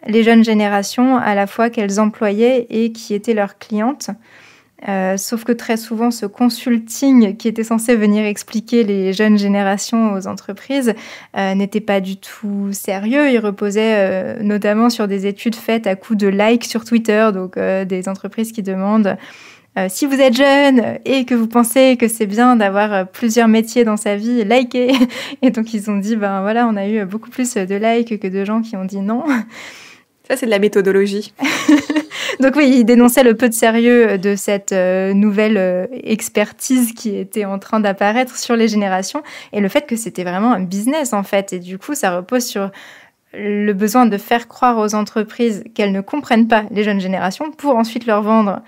les jeunes générations, à la fois qu'elles employaient et qui étaient leurs clientes. Sauf que très souvent, ce consulting qui était censé venir expliquer les jeunes générations aux entreprises n'était pas du tout sérieux. Il reposait notamment sur des études faites à coup de likes sur Twitter, donc des entreprises qui demandent... si vous êtes jeune et que vous pensez que c'est bien d'avoir plusieurs métiers dans sa vie, likez. Et donc, ils ont dit, on a eu beaucoup plus de likes que de gens qui ont dit non. Ça, c'est de la méthodologie. Donc oui, ils dénonçaient le peu de sérieux de cette nouvelle expertise qui était en train d'apparaître sur les générations et le fait que c'était vraiment un business, en fait. Et du coup, ça repose sur le besoin de faire croire aux entreprises qu'elles ne comprennent pas les jeunes générations pour ensuite leur vendre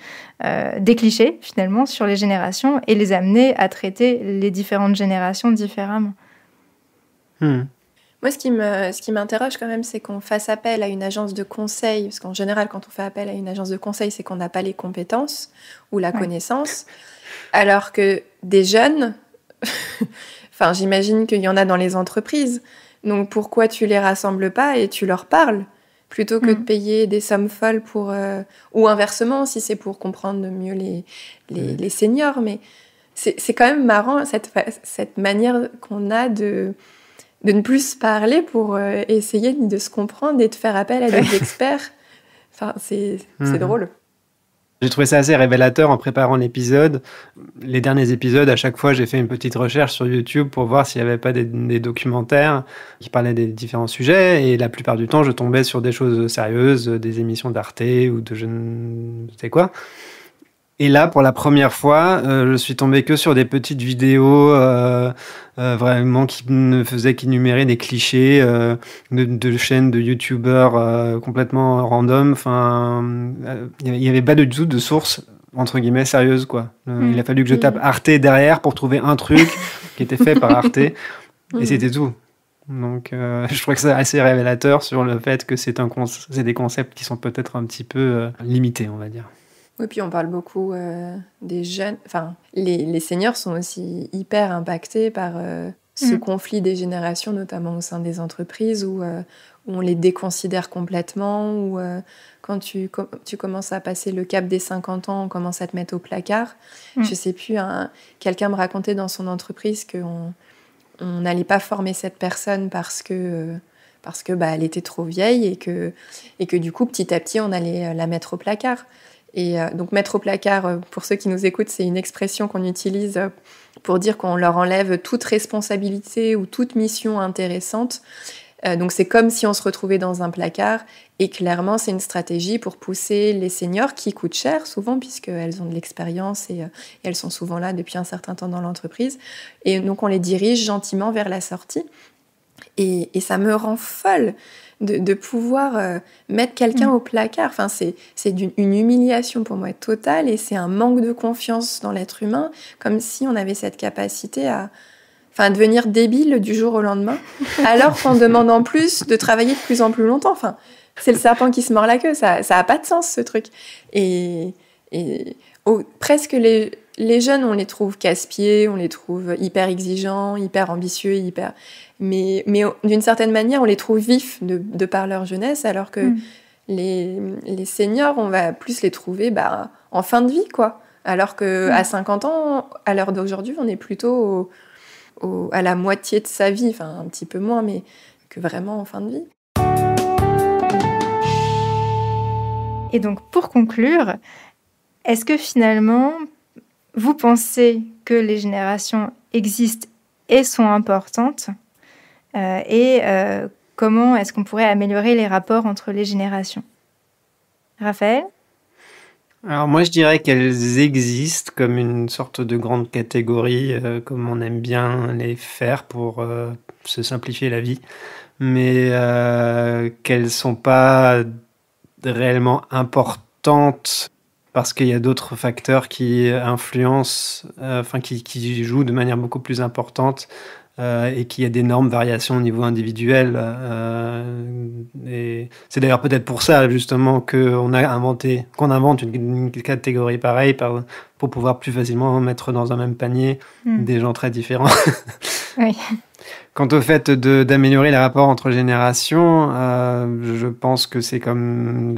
des clichés, finalement, sur les générations et les amener à traiter les différentes générations différemment. Moi, ce qui m'interroge quand même, c'est qu'on fasse appel à une agence de conseil, parce qu'en général, quand on fait appel à une agence de conseil, c'est qu'on n'a pas les compétences ou la connaissance, alors que des jeunes, enfin, j'imagine qu'il y en a dans les entreprises, donc pourquoi tu les rassembles pas et tu leur parles, plutôt que de payer des sommes folles pour... ou inversement, si c'est pour comprendre mieux les seniors, mais c'est quand même marrant, cette manière qu'on a de ne plus se parler pour essayer de se comprendre et de faire appel à des experts. Enfin, c'est drôle. J'ai trouvé ça assez révélateur en préparant l'épisode. Les derniers épisodes, à chaque fois, j'ai fait une petite recherche sur YouTube pour voir s'il n'y avait pas des documentaires qui parlaient des différents sujets. Et la plupart du temps, je tombais sur des choses sérieuses, des émissions d'Arte ou de je ne sais quoi. Et là, pour la première fois, je suis tombé que sur des petites vidéos vraiment qui ne faisaient qu'énumérer des clichés de chaînes de youtubeurs complètement random. Enfin, il n'y avait pas du tout de source, entre guillemets, sérieuse, quoi. Il a fallu que je tape Arte derrière pour trouver un truc qui était fait par Arte. Et c'était tout. Donc, je trouve que c'est assez révélateur sur le fait que c'est des concepts qui sont peut-être un petit peu limités, on va dire. Oui, puis on parle beaucoup des jeunes. Enfin, les seniors sont aussi hyper impactés par ce conflit des générations, notamment au sein des entreprises, où on les déconsidère complètement, où quand tu commences à passer le cap des 50 ans, on commence à te mettre au placard. Je sais plus, quelqu'un me racontait dans son entreprise qu'on n'allait pas former cette personne parce que elle était trop vieille et que du coup, petit à petit, on allait la mettre au placard. Et donc mettre au placard, pour ceux qui nous écoutent, c'est une expression qu'on utilise pour dire qu'on leur enlève toute responsabilité ou toute mission intéressante. Donc c'est comme si on se retrouvait dans un placard, et clairement c'est une stratégie pour pousser les seniors qui coûtent cher souvent puisqu'elles ont de l'expérience et elles sont souvent là depuis un certain temps dans l'entreprise. Et donc on les dirige gentiment vers la sortie. Et ça me rend folle de pouvoir mettre quelqu'un au placard. Enfin, c'est une humiliation pour moi totale, et c'est un manque de confiance dans l'être humain, comme si on avait cette capacité à devenir débile du jour au lendemain, alors qu'en demandant plus de travailler de plus en plus longtemps. Enfin, c'est le serpent qui se mord la queue, ça a pas de sens ce truc. Et presque les jeunes, on les trouve casse-pieds, on les trouve hyper exigeants, hyper ambitieux, mais d'une certaine manière, on les trouve vifs de par leur jeunesse, alors que les seniors, on va plus les trouver en fin de vie, quoi. Alors qu'à 50 ans, à l'heure d'aujourd'hui, on est plutôt à la moitié de sa vie, enfin un petit peu moins, mais que vraiment en fin de vie. Et donc, pour conclure, est-ce que finalement, vous pensez que les générations existent et sont importantes comment est-ce qu'on pourrait améliorer les rapports entre les générations ? Raphaël ? Alors moi, je dirais qu'elles existent comme une sorte de grande catégorie, comme on aime bien les faire pour se simplifier la vie, mais qu'elles ne sont pas réellement importantes parce qu'il y a d'autres facteurs qui influencent, qui jouent de manière beaucoup plus importante, et qu'il y a d'énormes variations au niveau individuel. Et c'est d'ailleurs peut-être pour ça, justement, qu'on invente une catégorie pareille pour pouvoir plus facilement mettre dans un même panier des gens très différents. Oui. Quant au fait d'améliorer les rapports entre générations, je pense que c'est comme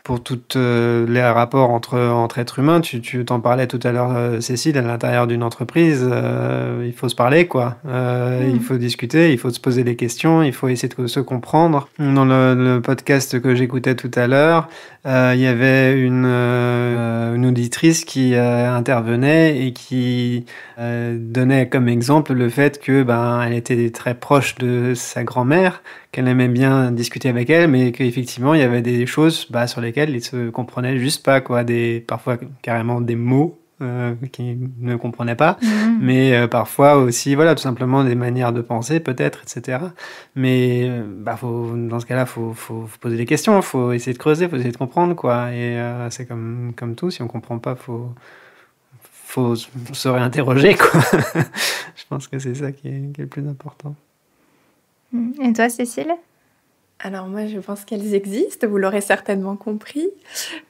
pour tous les rapports entre êtres humains. Tu t'en parlais tout à l'heure, Cécile, à l'intérieur d'une entreprise, il faut se parler, quoi. Il faut discuter, il faut se poser des questions, il faut essayer de se comprendre. Dans le podcast que j'écoutais tout à l'heure, il y avait une auditrice qui intervenait et qui donnait comme exemple le fait que elle était très proche de sa grand-mère, qu'elle aimait bien discuter avec elle, mais qu'effectivement il y avait des choses sur lesquelles ils se comprenaient juste pas, quoi, parfois carrément des mots qu'ils ne comprenaient pas, mais parfois aussi tout simplement des manières de penser peut-être, etc. Mais dans ce cas-là, faut poser des questions, faut essayer de creuser, faut essayer de comprendre, quoi. Et c'est comme tout, si on comprend pas, faut se réinterroger, quoi. Je pense que c'est ça qui est le plus important. Et toi, Cécile ? Alors moi, je pense qu'elles existent, vous l'aurez certainement compris.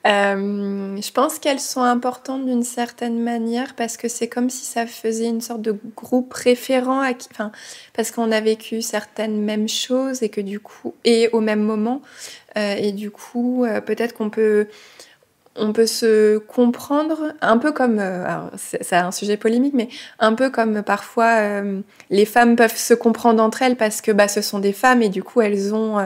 Je pense qu'elles sont importantes d'une certaine manière parce que c'est comme si ça faisait une sorte de groupe référent parce qu'on a vécu certaines mêmes choses et que du coup, et au même moment, et du coup, peut-être qu'on peut se comprendre un peu comme, alors c'est un sujet polémique, mais un peu comme parfois les femmes peuvent se comprendre entre elles parce que ce sont des femmes et du coup elles ont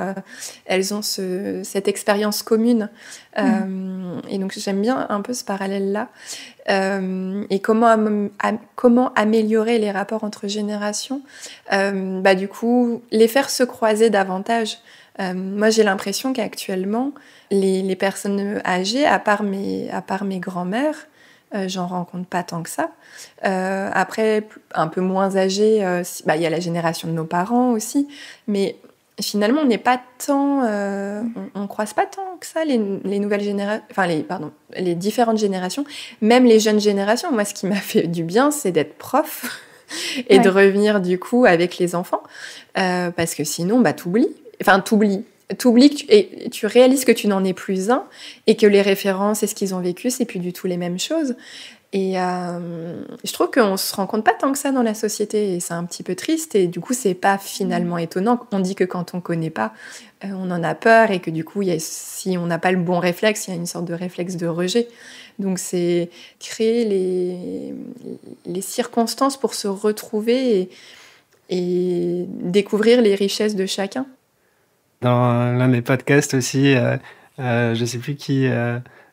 cette expérience commune. Et donc j'aime bien un peu ce parallèle-là. Et comment améliorer les rapports entre générations, du coup les faire se croiser davantage. Moi j'ai l'impression qu'actuellement les personnes âgées, à part mes grands-mères, j'en rencontre pas tant que ça. Après, un peu moins âgées, y a la génération de nos parents aussi, mais finalement, on n'est pas tant, on croise pas tant que ça les nouvelles générations, les différentes générations, même les jeunes générations. Moi, ce qui m'a fait du bien, c'est d'être prof et de revenir du coup avec les enfants, parce que sinon, t'oublies. T'oublies et tu réalises que tu n'en es plus un et que les références et ce qu'ils ont vécu, c'est plus du tout les mêmes choses. Et je trouve qu'on se rend compte pas tant que ça dans la société et c'est un petit peu triste et du coup, c'est pas finalement étonnant. On dit que quand on connaît pas, on en a peur et que du coup, si on n'a pas le bon réflexe, il y a une sorte de réflexe de rejet. Donc, c'est créer les circonstances pour se retrouver et découvrir les richesses de chacun. Dans l'un des podcasts aussi, je sais plus qui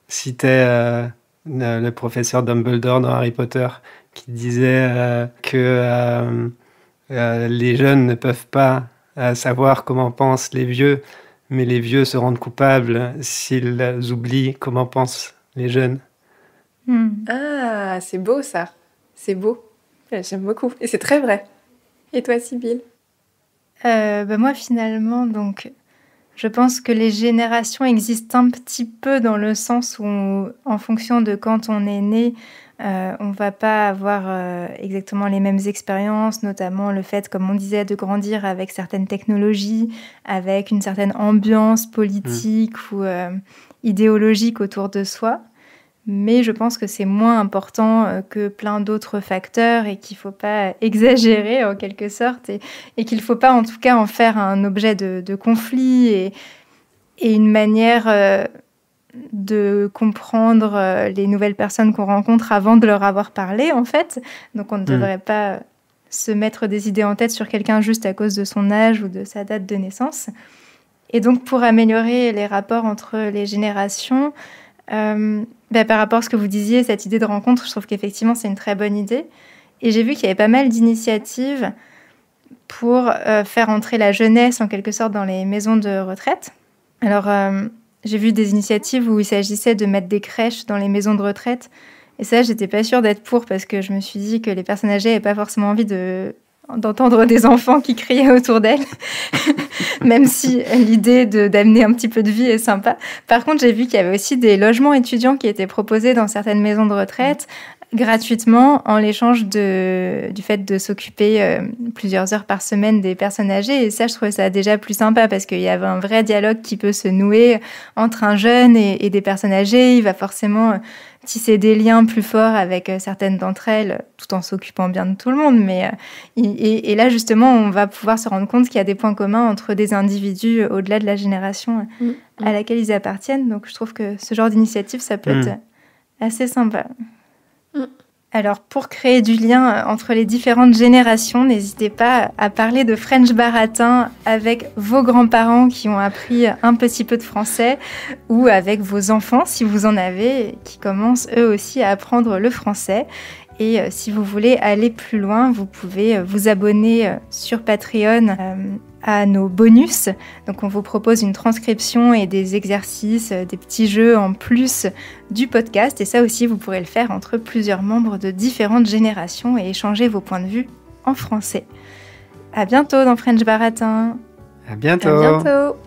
citait le professeur Dumbledore dans Harry Potter, qui disait que les jeunes ne peuvent pas savoir comment pensent les vieux, mais les vieux se rendent coupables s'ils oublient comment pensent les jeunes. Ah, c'est beau ça, c'est beau. J'aime beaucoup et c'est très vrai. Et toi, Sybille ? Moi, finalement, donc, je pense que les générations existent un petit peu dans le sens où, en fonction de quand on est né, on va pas avoir exactement les mêmes expériences, notamment le fait, comme on disait, de grandir avec certaines technologies, avec une certaine ambiance politique ou idéologique autour de soi. Mais je pense que c'est moins important que plein d'autres facteurs et qu'il ne faut pas exagérer en quelque sorte et qu'il ne faut pas en tout cas en faire un objet de conflit et une manière de comprendre les nouvelles personnes qu'on rencontre avant de leur avoir parlé en fait. Donc on ne devrait pas se mettre des idées en tête sur quelqu'un juste à cause de son âge ou de sa date de naissance. Et donc pour améliorer les rapports entre les générations, par rapport à ce que vous disiez, cette idée de rencontre, je trouve qu'effectivement, c'est une très bonne idée. Et j'ai vu qu'il y avait pas mal d'initiatives pour faire entrer la jeunesse, en quelque sorte, dans les maisons de retraite. Alors, j'ai vu des initiatives où il s'agissait de mettre des crèches dans les maisons de retraite. Et ça, j'étais pas sûre d'être pour, parce que je me suis dit que les personnes âgées n'avaient pas forcément envie d'entendre des enfants qui criaient autour d'elles, même si l'idée d'amener un petit peu de vie est sympa. Par contre, j'ai vu qu'il y avait aussi des logements étudiants qui étaient proposés dans certaines maisons de retraite gratuitement en l'échange du fait de s'occuper plusieurs heures par semaine des personnes âgées. Et ça, je trouvais ça déjà plus sympa parce qu'il y avait un vrai dialogue qui peut se nouer entre un jeune et des personnes âgées. Il va forcément tisser des liens plus forts avec certaines d'entre elles, tout en s'occupant bien de tout le monde. Mais, et là, justement, on va pouvoir se rendre compte qu'il y a des points communs entre des individus au-delà de la génération à laquelle ils appartiennent. Donc, je trouve que ce genre d'initiative, ça peut être assez sympa. Alors, pour créer du lien entre les différentes générations, n'hésitez pas à parler de French Baratin avec vos grands-parents qui ont appris un petit peu de français ou avec vos enfants, si vous en avez, qui commencent eux aussi à apprendre le français. Et si vous voulez aller plus loin, vous pouvez vous abonner sur Patreon à nos bonus. Donc on vous propose une transcription et des exercices, des petits jeux en plus du podcast. Et ça aussi, vous pourrez le faire entre plusieurs membres de différentes générations et échanger vos points de vue en français. À bientôt dans French Baratin. À bientôt. À bientôt.